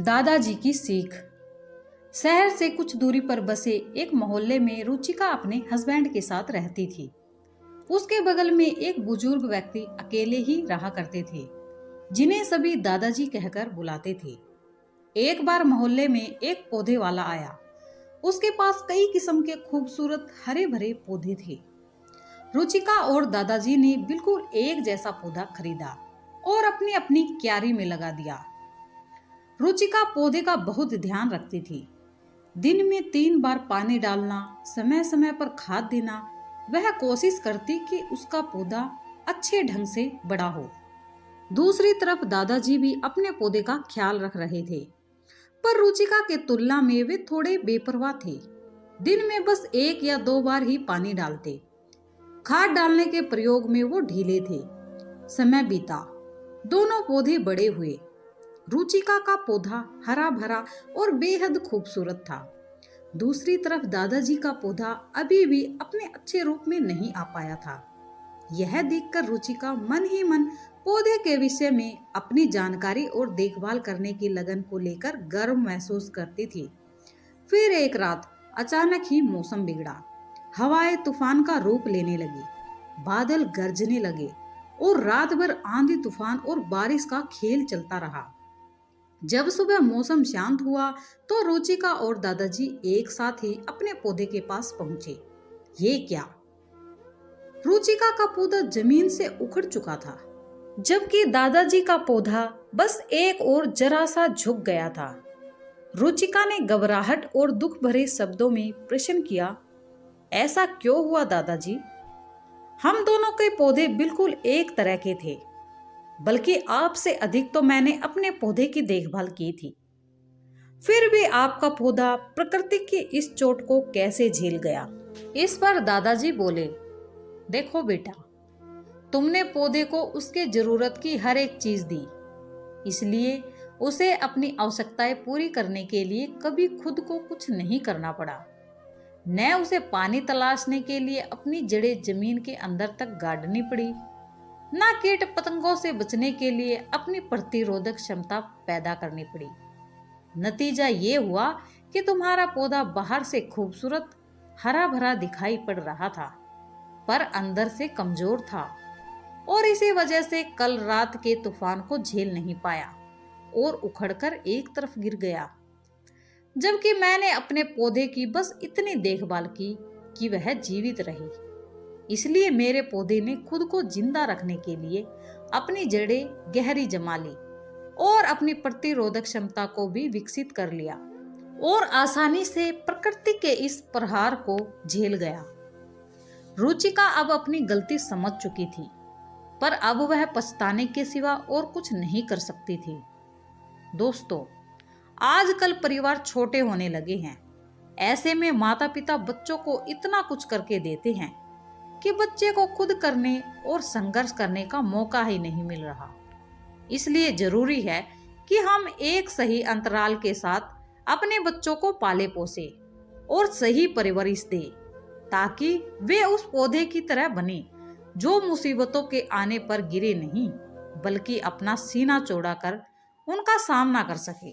दादाजी की सीख। शहर से कुछ दूरी पर बसे एक मोहल्ले में रुचिका अपने हस्बैंड के साथ रहती थी। उसके बगल में एक बुजुर्ग व्यक्ति अकेले ही रहा करते थे, जिन्हें सभी दादाजी कहकर बुलाते थे। एक बार मोहल्ले में एक पौधे वाला आया। उसके पास कई किस्म के खूबसूरत हरे भरे पौधे थे। रुचिका और दादाजी ने बिल्कुल एक जैसा पौधा खरीदा और अपनी अपनी क्यारी में लगा दिया। रुचिका पौधे का बहुत ध्यान रखती थी। दिन में 3 बार पानी डालना, समय समय पर खाद देना। वह कोशिश करती कि उसका पौधा अच्छे ढंग से बड़ा हो। दूसरी तरफ दादाजी भी अपने पौधे का ख्याल रख रहे थे, पर रुचिका के तुलना में वे थोड़े बेपरवाह थे। दिन में बस 1 या 2 बार ही पानी डालते। खाद डालने के प्रयोग में वो ढीले थे। समय बीता, दोनों पौधे बड़े हुए। रुचिका का पौधा हरा भरा और बेहद खूबसूरत था। दूसरी तरफ दादाजी का पौधा अभी भी अपने अच्छे रूप में नहीं आ पाया था। यह देखकर रुचिका मन ही मन पौधे के विषय में अपनी जानकारी और देखभाल करने की लगन को लेकर गर्व महसूस करती थी। फिर एक रात अचानक ही मौसम बिगड़ा। हवाएं तूफान का रूप लेने लगी, बादल गरजने लगे और रात भर आंधी तूफान और बारिश का खेल चलता रहा। जब सुबह मौसम शांत हुआ तो रुचिका और दादाजी एक साथ ही अपने पौधे के पास पहुंचे। ये क्या? रुचिका का पौधा जमीन से उखड़ चुका था, जबकि दादाजी का पौधा बस एक और जरा सा झुक गया था। रुचिका ने घबराहट और दुख भरे शब्दों में प्रश्न किया, ऐसा क्यों हुआ दादाजी? हम दोनों के पौधे बिल्कुल एक तरह के थे, बल्कि आपसे अधिक तो मैंने अपने पौधे की देखभाल की थी। फिर भी आपका पौधा प्रकृति की इस चोट को कैसे झेल गया? इस पर दादाजी बोले, देखो बेटा, तुमने पौधे को उसके जरूरत की हर एक चीज दी, इसलिए उसे अपनी आवश्यकताएं पूरी करने के लिए कभी खुद को कुछ नहीं करना पड़ा। न उसे पानी तलाशने के लिए अपनी जड़ें जमीन के अंदर तक गाड़नी पड़ी, ना कीट पतंगों से बचने के लिए अपनी प्रतिरोधक क्षमता पैदा करनी पड़ी। नतीजा ये हुआ कि तुम्हारा पौधा बाहर से खूबसूरत हरा भरा दिखाई पड़ रहा था, पर अंदर से कमजोर था और इसी वजह से कल रात के तूफान को झेल नहीं पाया और उखड़कर एक तरफ गिर गया। जबकि मैंने अपने पौधे की बस इतनी देखभाल की कि वह जीवित रहे। इसलिए मेरे पौधे ने खुद को जिंदा रखने के लिए अपनी जड़ें गहरी जमा ली और अपनी प्रतिरोधक क्षमता को भी विकसित कर लिया और आसानी से प्रकृति के इस प्रहार को झेल गया। रुचिका अब अपनी गलती समझ चुकी थी, पर अब वह पछताने के सिवा और कुछ नहीं कर सकती थी। दोस्तों, आजकल परिवार छोटे होने लगे हैं। ऐसे में माता पिता बच्चों को इतना कुछ करके देते हैं कि बच्चे को खुद करने और संघर्ष करने का मौका ही नहीं मिल रहा। इसलिए जरूरी है कि हम एक सही अंतराल के साथ अपने बच्चों को पाले पोसे और सही परवरिश दें, ताकि वे उस पौधे की तरह बने जो मुसीबतों के आने पर गिरे नहीं, बल्कि अपना सीना चौड़ा कर उनका सामना कर सके।